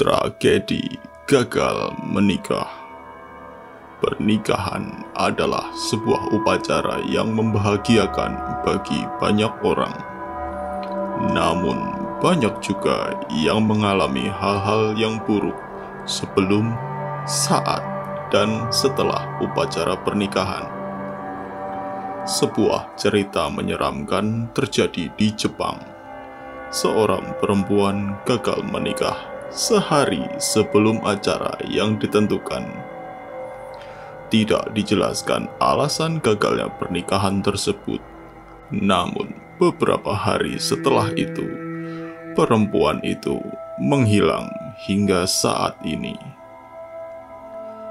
Tragedi gagal menikah. Pernikahan adalah sebuah upacara yang membahagiakan bagi banyak orang. Namun, banyak juga yang mengalami hal-hal yang buruk sebelum, saat, dan setelah upacara pernikahan. Sebuah cerita menyeramkan terjadi di Jepang. Seorang perempuan gagal menikah sehari sebelum acara yang ditentukan. Tidak dijelaskan alasan gagalnya pernikahan tersebut. Namun, beberapa hari setelah itu, perempuan itu menghilang hingga saat ini.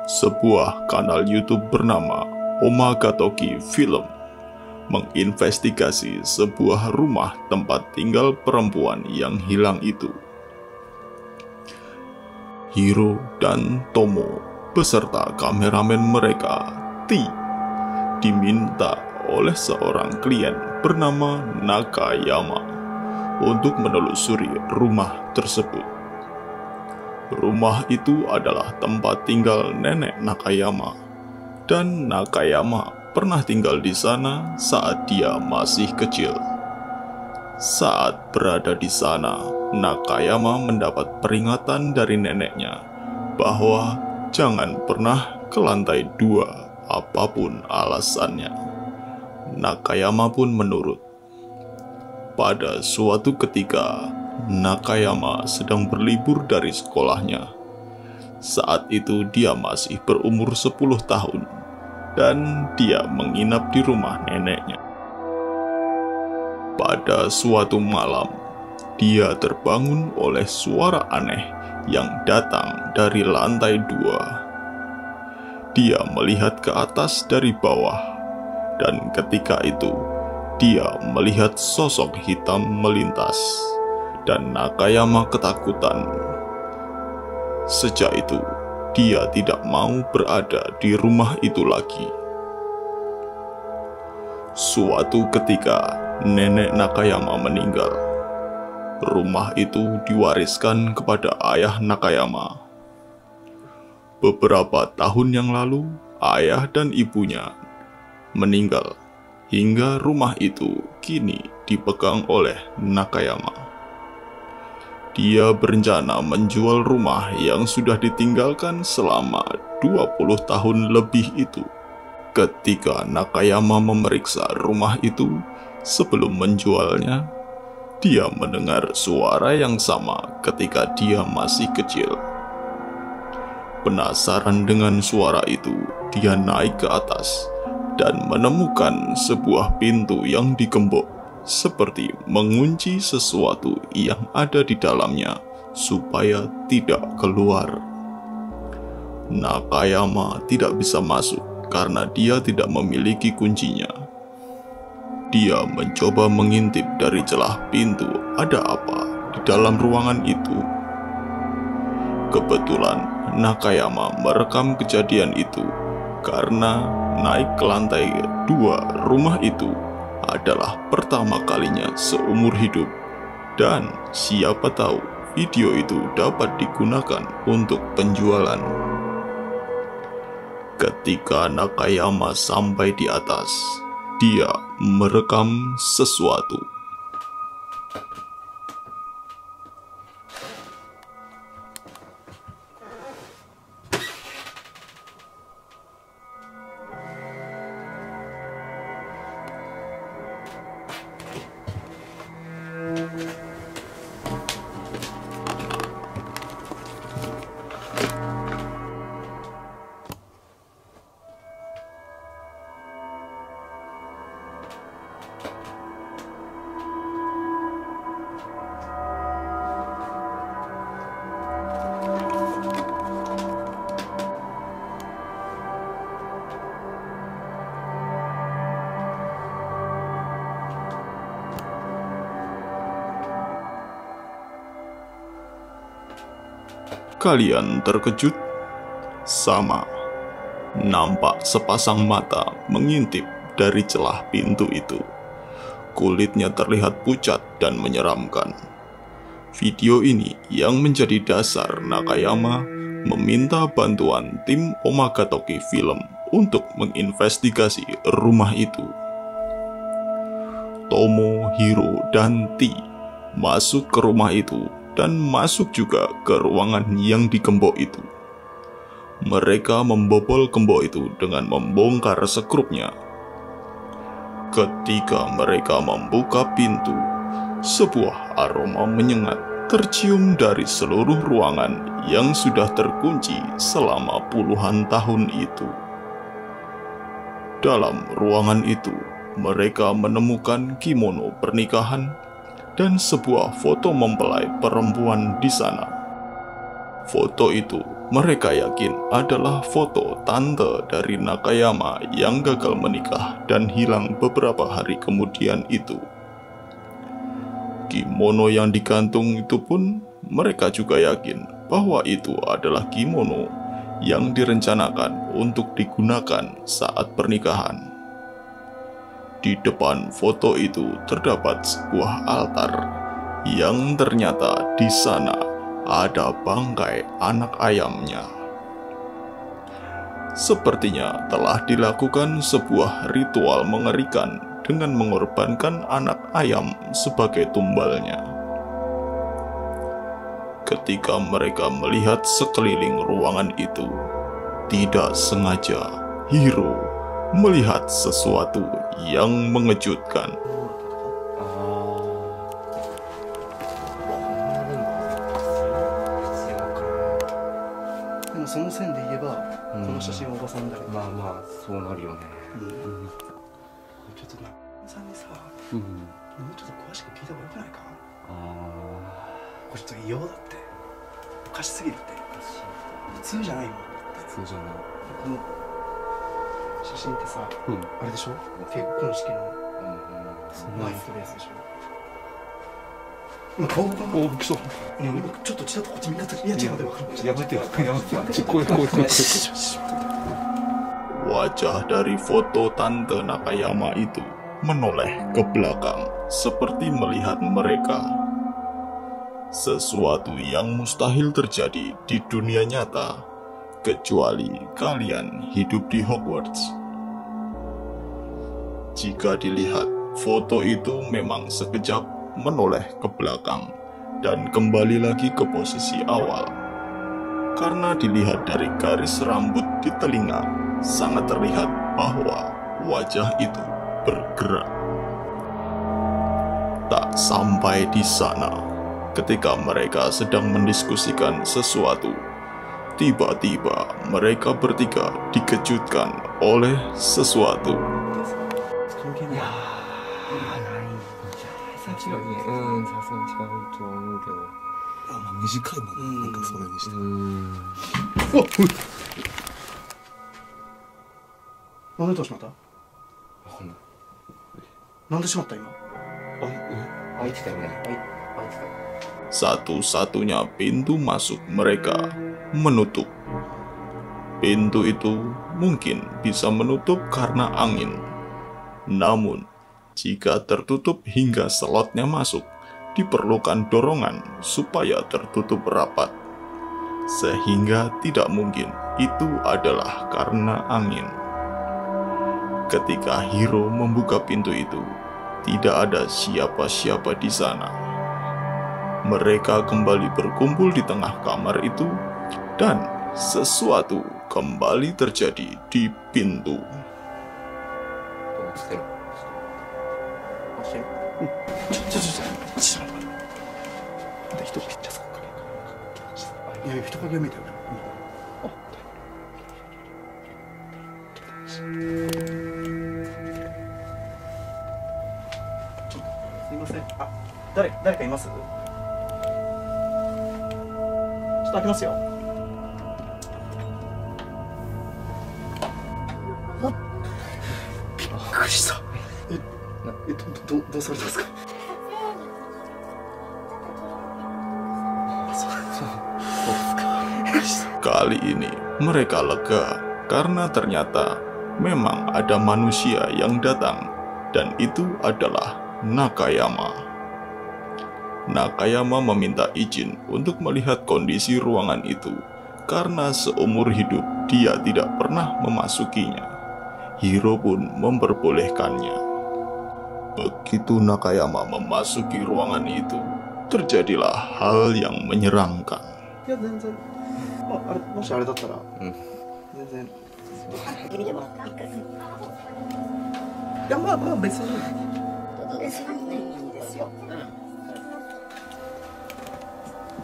Sebuah kanal YouTube bernama Omagatoki Film menginvestigasi sebuah rumah tempat tinggal perempuan yang hilang itu. Hiro dan Tomo beserta kameramen mereka, T, diminta oleh seorang klien bernama Nakayama untuk menelusuri rumah tersebut. Rumah itu adalah tempat tinggal nenek Nakayama, dan Nakayama pernah tinggal di sana saat dia masih kecil. Saat berada di sana, Nakayama mendapat peringatan dari neneknya bahwa jangan pernah ke lantai 2 apapun alasannya. Nakayama pun menurut. Pada suatu ketika, Nakayama sedang berlibur dari sekolahnya. Saat itu dia masih berumur 10 tahun dan dia menginap di rumah neneknya. Pada suatu malam, dia terbangun oleh suara aneh yang datang dari lantai 2. Dia melihat ke atas dari bawah, dan ketika itu, dia melihat sosok hitam melintas, dan Nakayama ketakutan. Sejak itu, dia tidak mau berada di rumah itu lagi. Suatu ketika, nenek Nakayama meninggal. Rumah itu diwariskan kepada ayah Nakayama. Beberapa tahun yang lalu, ayah dan ibunya meninggal, hingga rumah itu kini dipegang oleh Nakayama. Dia berencana menjual rumah yang sudah ditinggalkan selama 20 tahun lebih itu. Ketika Nakayama memeriksa rumah itu sebelum menjualnya, dia mendengar suara yang sama ketika dia masih kecil. Penasaran dengan suara itu, dia naik ke atas dan menemukan sebuah pintu yang digembok, seperti mengunci sesuatu yang ada di dalamnya supaya tidak keluar. Nakayama tidak bisa masuk karena dia tidak memiliki kuncinya. Dia mencoba mengintip dari celah pintu ada apa di dalam ruangan itu. Kebetulan Nakayama merekam kejadian itu karena naik ke lantai 2 rumah itu adalah pertama kalinya seumur hidup, dan siapa tahu video itu dapat digunakan untuk penjualan. Ketika Nakayama sampai di atas, dia merekam sesuatu. Kalian terkejut? Sama. Nampak sepasang mata mengintip dari celah pintu itu. Kulitnya terlihat pucat dan menyeramkan. Video ini yang menjadi dasar Nakayama meminta bantuan tim Omagatoki Film untuk menginvestigasi rumah itu. Tomo, Hiro, dan T masuk ke rumah itu dan masuk juga ke ruangan yang digembok itu. Mereka membobol gembok itu dengan membongkar sekrupnya. Ketika mereka membuka pintu, sebuah aroma menyengat tercium dari seluruh ruangan yang sudah terkunci selama puluhan tahun itu. Dalam ruangan itu, mereka menemukan kimono pernikahan dan sebuah foto mempelai perempuan di sana. Foto itu mereka yakin adalah foto tante dari Nakayama yang gagal menikah dan hilang beberapa hari kemudian itu. Kimono yang digantung itu pun mereka juga yakin bahwa itu adalah kimono yang direncanakan untuk digunakan saat pernikahan. Di depan foto itu terdapat sebuah altar yang ternyata di sana ada bangkai anak ayamnya. Sepertinya telah dilakukan sebuah ritual mengerikan dengan mengorbankan anak ayam sebagai tumbalnya. Ketika mereka melihat sekeliling ruangan itu, tidak sengaja Hiro melihat sesuatu yang mengejutkan. Wajah dari foto tante Nakayama itu menoleh ke belakang seperti melihat mereka. Sesuatu yang mustahil terjadi di dunia nyata, kecuali kalian hidup di Hogwarts. Jika dilihat, foto itu memang sekejap menoleh ke belakang dan kembali lagi ke posisi awal. Karena dilihat dari garis rambut di telinga, sangat terlihat bahwa wajah itu bergerak. Tak sampai di sana, ketika mereka sedang mendiskusikan sesuatu, tiba-tiba mereka bertiga dikejutkan oleh sesuatu. Satu-satunya pintu masuk mereka menutup. Pintu itu mungkin bisa menutup karena angin. Namun, jika tertutup hingga slotnya masuk, diperlukan dorongan supaya tertutup rapat. Sehingga tidak mungkin itu adalah karena angin. Ketika Hiro membuka pintu itu, tidak ada siapa-siapa di sana. Mereka kembali berkumpul di tengah kamar itu, dan sesuatu kembali terjadi di pintu. Kali ini mereka lega karena ternyata memang ada manusia yang datang, dan itu adalah Nakayama. Nakayama meminta izin untuk melihat kondisi ruangan itu karena seumur hidup dia tidak pernah memasukinya. Hiro pun memperbolehkannya. Begitu Nakayama memasuki ruangan itu, terjadilah hal yang menyeramkan.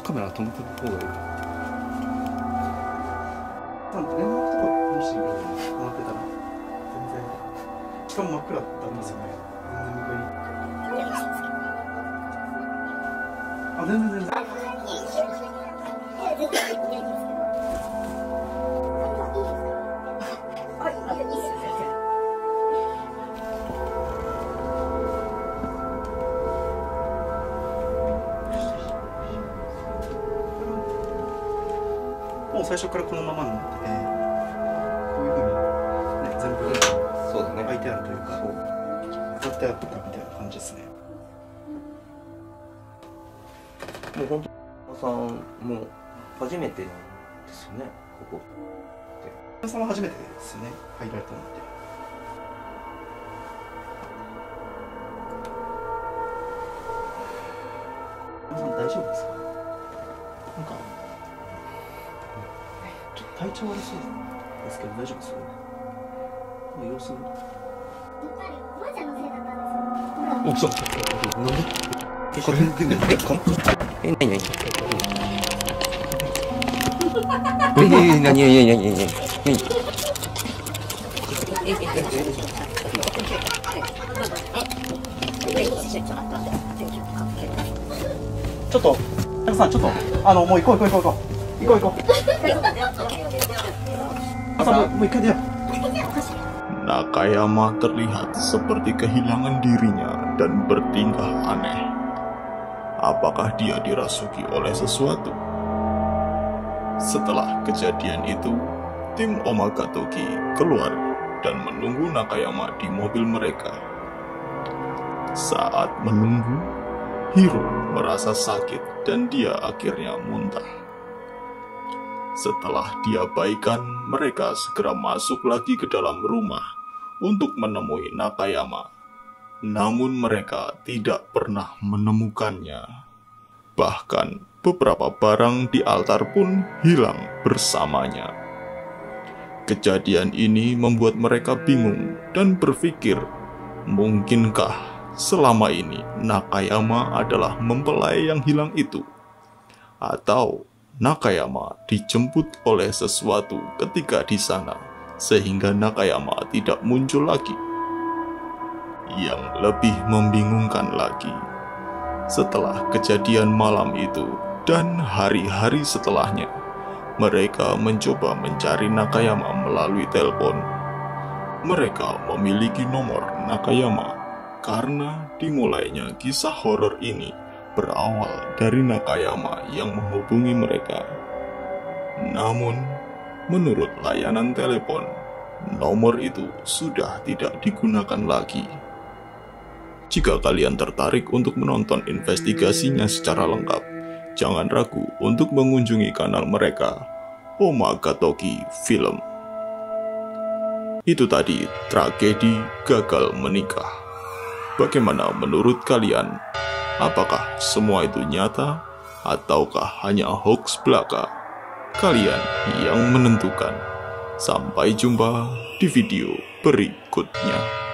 Kamera 止めてる方がいい。連絡とかもしもらってたら全然、しかも真っ暗だったんですよね。全然向こうに全然もう最初からこのままになってて、こういうふうに、ね、全部そうだね。開いてあるというか、飾ってあったみたいな感じですね。もう本当さんもう初めてなんですよね、ここ。皆さんは初めてですよね、入られたのって。皆さん大丈夫ですか？なんかちょっと体調悪そうですけど大丈夫です？様子。お、そう。なんで？これ何？ちょっと、皆さんちょっともう行こう。もう一回出よう。Nakayama terlihat seperti kehilangan dirinya dan bertingkah aneh. Apakah dia dirasuki oleh sesuatu? Setelah kejadian itu, tim Omagatoki keluar dan menunggu Nakayama di mobil mereka. Saat menunggu, Hiro merasa sakit dan dia akhirnya muntah. Setelah diabaikan, mereka segera masuk lagi ke dalam rumah untuk menemui Nakayama. Namun mereka tidak pernah menemukannya. Bahkan beberapa barang di altar pun hilang bersamanya. Kejadian ini membuat mereka bingung dan berpikir, mungkinkah selama ini Nakayama adalah mempelai yang hilang itu? Atau Nakayama dijemput oleh sesuatu ketika di sana, sehingga Nakayama tidak muncul lagi. Yang lebih membingungkan lagi, setelah kejadian malam itu dan hari-hari setelahnya, mereka mencoba mencari Nakayama melalui telepon. Mereka memiliki nomor Nakayama karena dimulainya kisah horor ini berawal dari Nakayama yang menghubungi mereka. Namun, menurut layanan telepon, nomor itu sudah tidak digunakan lagi. Jika kalian tertarik untuk menonton investigasinya secara lengkap, jangan ragu untuk mengunjungi kanal mereka, Omagatoki Film. Itu tadi tragedi gagal menikah. Bagaimana menurut kalian? Apakah semua itu nyata ataukah hanya hoax belaka? Kalian yang menentukan. Sampai jumpa di video berikutnya.